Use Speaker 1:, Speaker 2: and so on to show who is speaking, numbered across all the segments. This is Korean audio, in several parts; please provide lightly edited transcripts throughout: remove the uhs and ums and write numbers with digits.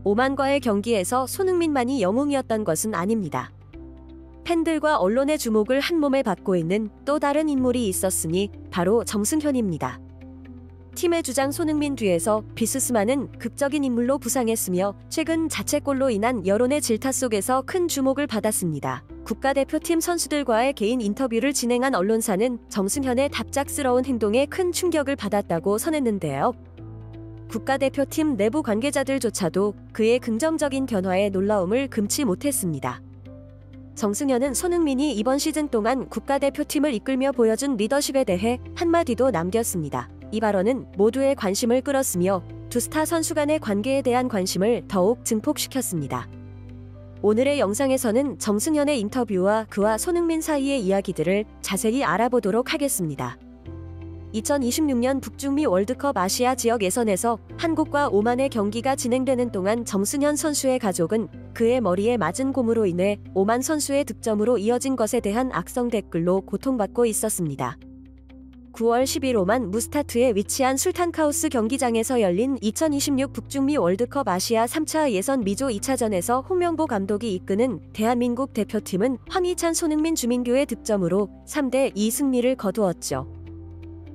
Speaker 1: 오만과의 경기에서 손흥민만이 영웅이었던 것은 아닙니다. 팬들과 언론의 주목을 한몸에 받고 있는 또 다른 인물이 있었으니 바로 정승현입니다. 팀의 주장 손흥민 뒤에서 비스스마는 극적인 인물로 부상했으며 최근 자책골로 인한 여론의 질타 속에서 큰 주목을 받았습니다. 국가대표팀 선수들과의 개인 인터뷰를 진행한 언론사는 정승현의 갑작스러운 행동에 큰 충격을 받았다고 선했는데요. 국가대표팀 내부 관계자들조차도 그의 긍정적인 변화에 놀라움을 금치 못했습니다. 정승현은 손흥민이 이번 시즌 동안 국가대표팀을 이끌며 보여준 리더십에 대해 한마디도 남겼습니다. 이 발언은 모두의 관심을 끌었으며 두 스타 선수 간의 관계에 대한 관심을 더욱 증폭시켰습니다. 오늘의 영상에서는 정승현의 인터뷰와 그와 손흥민 사이의 이야기들을 자세히 알아보도록 하겠습니다. 2026년 북중미 월드컵 아시아 지역 예선에서 한국과 오만의 경기가 진행되는 동안 정승현 선수의 가족은 그의 머리에 맞은 곰으로 인해 오만 선수의 득점으로 이어진 것에 대한 악성 댓글로 고통받고 있었습니다. 9월 10일 오만 무스타트에 위치한 술탄카우스 경기장에서 열린 2026 북중미 월드컵 아시아 3차 예선 미조 2차전에서 홍명보 감독이 이끄는 대한민국 대표팀은 황희찬 손흥민 주민규의 득점으로 3대2 승리를 거두었죠.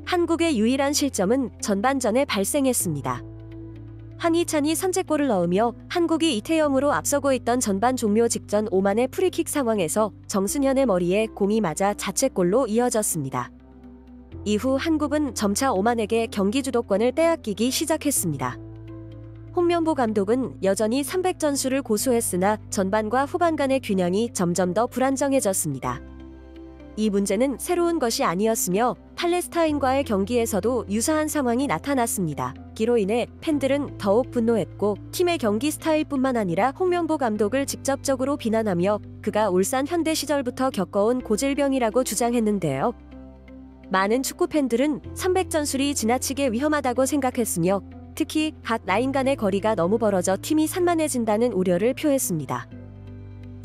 Speaker 1: 한국의 유일한 실점은 전반전에 발생했습니다. 황희찬이 선제골을 넣으며 한국이 2대0으로 앞서고 있던 전반 종료 직전 오만의 프리킥 상황에서 정승현의 머리에 공이 맞아 자책골로 이어졌습니다. 이후 한국은 점차 오만에게 경기 주도권을 빼앗기기 시작했습니다. 홍명보 감독은 여전히 300전술을 고수했으나 전반과 후반 간의 균형이 점점 더 불안정해졌습니다. 이 문제는 새로운 것이 아니었으며 팔레스타인과의 경기에서도 유사한 상황이 나타났습니다. 이로 인해 팬들은 더욱 분노했고 팀의 경기 스타일뿐만 아니라 홍명보 감독을 직접적으로 비난하며 그가 울산 현대 시절부터 겪어온 고질병이라고 주장했는데요. 많은 축구 팬들은 300전술이 지나치게 위험하다고 생각했으며 특히 각 라인 간의 거리가 너무 벌어져 팀이 산만해진다는 우려를 표했습니다.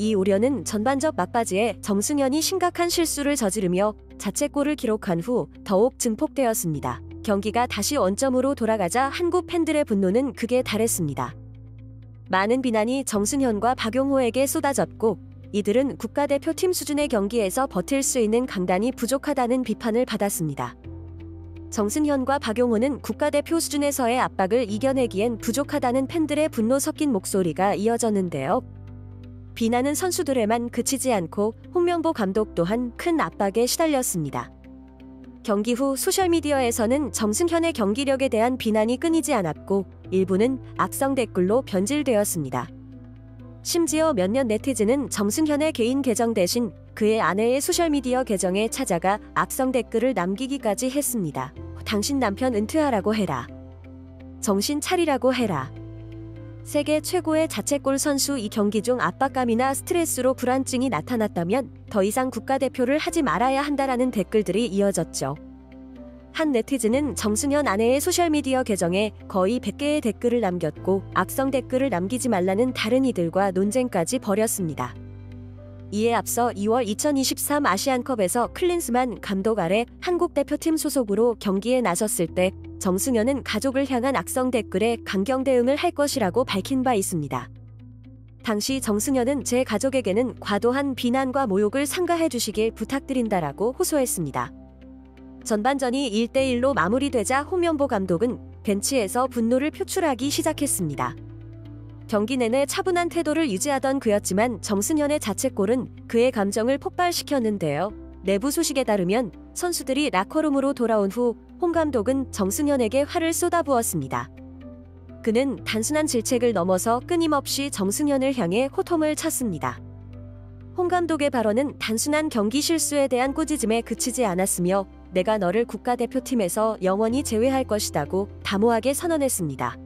Speaker 1: 이 우려는 전반적 막바지에 정승현이 심각한 실수를 저지르며 자책골을 기록한 후 더욱 증폭되었습니다. 경기가 다시 원점으로 돌아가자 한국 팬들의 분노는 극에 달했습니다. 많은 비난이 정승현과 박용호에게 쏟아졌고 이들은 국가대표팀 수준의 경기에서 버틸 수 있는 강단이 부족하다는 비판을 받았습니다. 정승현과 박용호는 국가대표 수준에서의 압박을 이겨내기엔 부족하다는 팬들의 분노 섞인 목소리가 이어졌는데요. 비난은 선수들에만 그치지 않고 홍명보 감독 또한 큰 압박에 시달렸습니다. 경기 후 소셜미디어에서는 정승현의 경기력에 대한 비난이 끊이지 않았고 일부는 악성 댓글로 변질되었습니다. 심지어 몇몇 네티즌은 정승현의 개인 계정 대신 그의 아내의 소셜미디어 계정에 찾아가 악성 댓글을 남기기까지 했습니다. 당신 남편 은퇴하라고 해라. 정신 차리라고 해라. 세계 최고의 자책골 선수 이 경기 중 압박감이나 스트레스로 불안증이 나타났다면 더 이상 국가대표를 하지 말아야 한다라는 댓글들이 이어졌죠. 한 네티즌은 정승현 아내의 소셜미디어 계정에 거의 100개의 댓글을 남겼고 악성 댓글을 남기지 말라는 다른 이들과 논쟁까지 벌였습니다. 이에 앞서 2월 2023 아시안컵에서 클린스만 감독 아래 한국 대표팀 소속으로 경기에 나섰을 때 정승현은 가족을 향한 악성 댓글에 강경 대응을 할 것이라고 밝힌 바 있습니다. 당시 정승현은 제 가족에게는 과도한 비난과 모욕을 삼가해 주시길 부탁드린다라고 호소했습니다. 전반전이 1대1로 마무리되자 홍명보 감독은 벤치에서 분노를 표출하기 시작했습니다. 경기 내내 차분한 태도를 유지하던 그였지만 정승현의 자책골은 그의 감정을 폭발시켰는데요. 내부 소식에 따르면 선수들이 라커룸으로 돌아온 후 홍 감독은 정승현에게 화를 쏟아부었습니다. 그는 단순한 질책을 넘어서 끊임없이 정승현을 향해 호통을 쳤습니다. 홍 감독의 발언은 단순한 경기 실수에 대한 꾸짖음에 그치지 않았으며 내가 너를 국가대표팀에서 영원히 제외할 것이다고 담호하게 선언했습니다.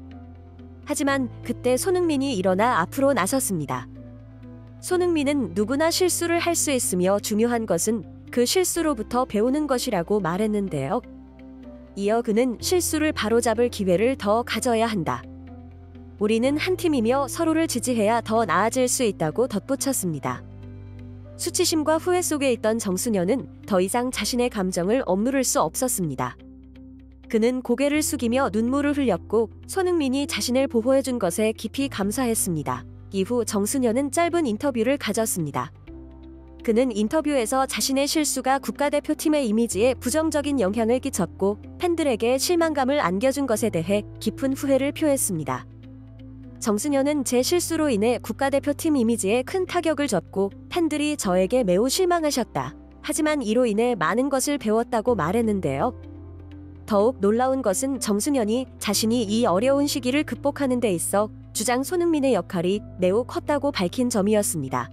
Speaker 1: 하지만 그때 손흥민이 일어나 앞으로 나섰습니다. 손흥민은 누구나 실수를 할 수 있으며 중요한 것은 그 실수로부터 배우는 것이라고 말했는데요. 이어 그는 실수를 바로잡을 기회를 더 가져야 한다. 우리는 한 팀이며 서로를 지지해야 더 나아질 수 있다고 덧붙였습니다. 수치심과 후회 속에 있던 정승현은 더 이상 자신의 감정을 억누를 수 없었습니다. 그는 고개를 숙이며 눈물을 흘렸고 손흥민이 자신을 보호해준 것에 깊이 감사했습니다. 이후 정승현은 짧은 인터뷰를 가졌습니다. 그는 인터뷰에서 자신의 실수가 국가대표팀의 이미지에 부정적인 영향을 끼쳤고 팬들에게 실망감을 안겨준 것에 대해 깊은 후회를 표했습니다. 정승현은 제 실수로 인해 국가대표팀 이미지에 큰 타격을 줬고 팬들이 저에게 매우 실망하셨다. 하지만 이로 인해 많은 것을 배웠다고 말했는데요. 더욱 놀라운 것은 정승현이 자신이 이 어려운 시기를 극복하는 데 있어 주장 손흥민의 역할이 매우 컸다고 밝힌 점이었습니다.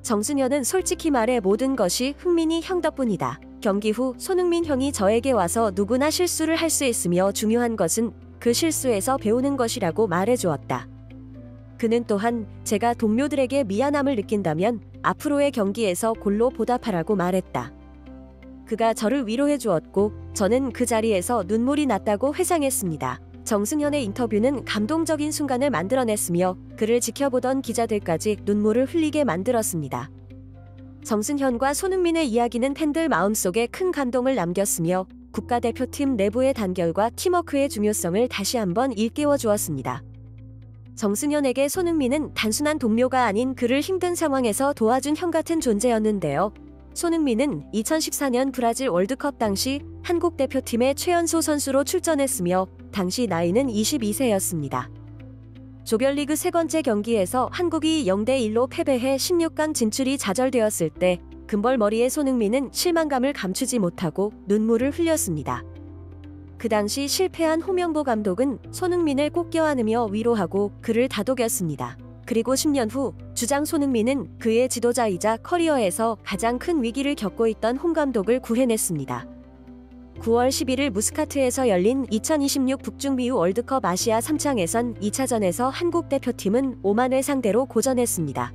Speaker 1: 정승현은 솔직히 말해 모든 것이 흥민이 형 덕분이다. 경기 후 손흥민 형이 저에게 와서 누구나 실수를 할 수 있으며 중요한 것은 그 실수에서 배우는 것이라고 말해주었다. 그는 또한 제가 동료들에게 미안함을 느낀다면 앞으로의 경기에서 골로 보답하라고 말했다. 그가 저를 위로해 주었고 저는 그 자리에서 눈물이 났다고 회상했습니다. 정승현의 인터뷰는 감동적인 순간을 만들어냈으며 그를 지켜보던 기자들까지 눈물을 흘리게 만들었습니다. 정승현과 손흥민의 이야기는 팬들 마음속에 큰 감동을 남겼으며 국가대표팀 내부의 단결과 팀워크의 중요성을 다시 한번 일깨워 주었습니다. 정승현에게 손흥민은 단순한 동료가 아닌 그를 힘든 상황에서 도와준 형 같은 존재였는데요. 손흥민은 2014년 브라질 월드컵 당시 한국 대표팀의 최연소 선수로 출전했으며 당시 나이는 22세였습니다. 조별리그 세 번째 경기에서 한국이 0대1로 패배해 16강 진출이 좌절되었을 때 금벌머리의 손흥민은 실망감을 감추지 못하고 눈물을 흘렸습니다. 그 당시 실패한 홍명보 감독은 손흥민을 꼭 껴안으며 위로하고 그를 다독였습니다. 그리고 10년 후 주장 손흥민은 그의 지도자이자 커리어에서 가장 큰 위기를 겪고 있던 홍 감독을 구해냈습니다. 9월 11일 무스카트에서 열린 2026 북중미유 월드컵 아시아 3차 예선 2차전에서 한국 대표팀은 오만을 상대로 고전했습니다.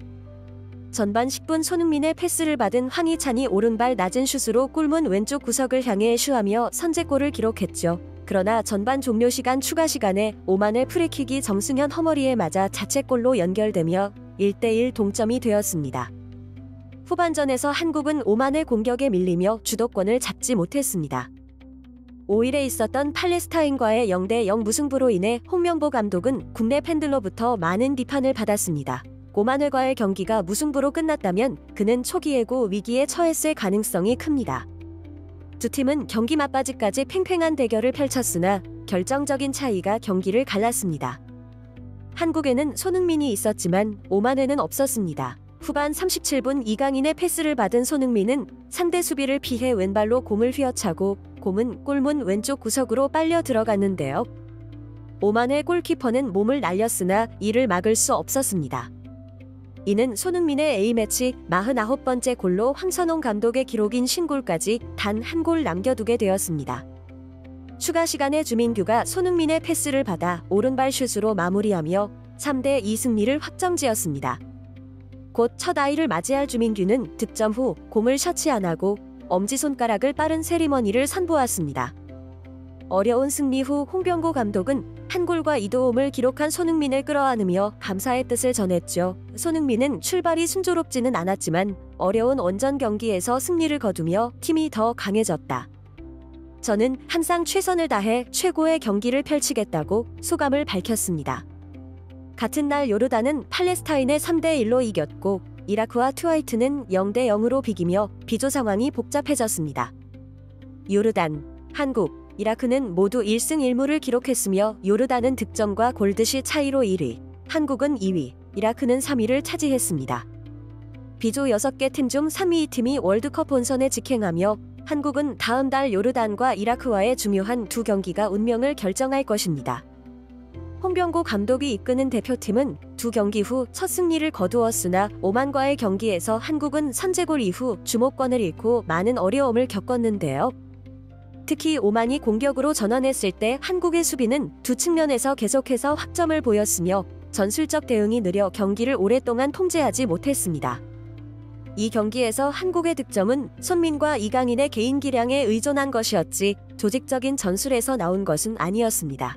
Speaker 1: 전반 10분 손흥민의 패스를 받은 황희찬이 오른발 낮은 슛으로 골문 왼쪽 구석을 향해 슈하며 선제골을 기록했죠. 그러나 전반 종료 시간 추가 시간에 오만의 프리킥이 정승현 허머리에 맞아 자책골로 연결되며 1대1 동점이 되었습니다. 후반전에서 한국은 오만의 공격에 밀리며 주도권을 잡지 못했습니다. 5일에 있었던 팔레스타인과의 0대0 무승부로 인해 홍명보 감독은 국내 팬들로부터 많은 비판을 받았습니다. 오만을과의 경기가 무승부로 끝났다면 그는 초기 예고 위기에 처했을 가능성이 큽니다. 두 팀은 경기 막바지까지 팽팽한 대결을 펼쳤으나 결정적인 차이가 경기를 갈랐습니다. 한국에는 손흥민이 있었지만 오만에는 없었습니다. 후반 37분 이강인의 패스를 받은 손흥민은 상대 수비를 피해 왼발로 공을 휘어차고 공은 골문 왼쪽 구석으로 빨려 들어갔는데요. 오만의 골키퍼는 몸을 날렸으나 이를 막을 수 없었습니다. 이는 손흥민의 A매치 49번째 골로 황선홍 감독의 기록인 신골까지 단 한 골 남겨두게 되었습니다. 추가 시간에 주민규가 손흥민의 패스를 받아 오른발 슛으로 마무리하며 3대2 승리를 확정지었습니다. 곧 첫 아이를 맞이할 주민규는 득점 후 공을 셔치 안 하고 엄지손가락을 빠른 세리머니를 선보았습니다. 어려운 승리 후 홍병보 감독은 한 골과 2도움을 기록한 손흥민을 끌어안으며 감사의 뜻을 전했죠. 손흥민은 출발이 순조롭지는 않았지만 어려운 원정 경기에서 승리를 거두며 팀이 더 강해졌다. 저는 항상 최선을 다해 최고의 경기를 펼치겠다고 소감을 밝혔습니다. 같은 날 요르단은 팔레스타인에 3대1로 이겼고 이라크와 트와이트는 0대0으로 비기며 비조 상황이 복잡해졌습니다. 요르단, 한국, 이라크는 모두 1승 1무를 기록했으며 요르단은 득점과 골드시 차이로 1위, 한국은 2위, 이라크는 3위를 차지했습니다. 비조 6개 팀 중 3위 팀이 월드컵 본선에 직행하며 한국은 다음 달 요르단과 이라크와의 중요한 두 경기가 운명을 결정할 것입니다. 홍병보 감독이 이끄는 대표팀은 두 경기 후 첫 승리를 거두었으나 오만과의 경기에서 한국은 선제골 이후 주목권을 잃고 많은 어려움을 겪었는데요. 특히 오만이 공격으로 전환했을 때 한국의 수비는 두 측면에서 계속해서 확점을 보였으며 전술적 대응이 느려 경기를 오랫동안 통제하지 못했습니다. 이 경기에서 한국의 득점은 손민과 이강인의 개인 기량에 의존한 것이었지 조직적인 전술에서 나온 것은 아니었습니다.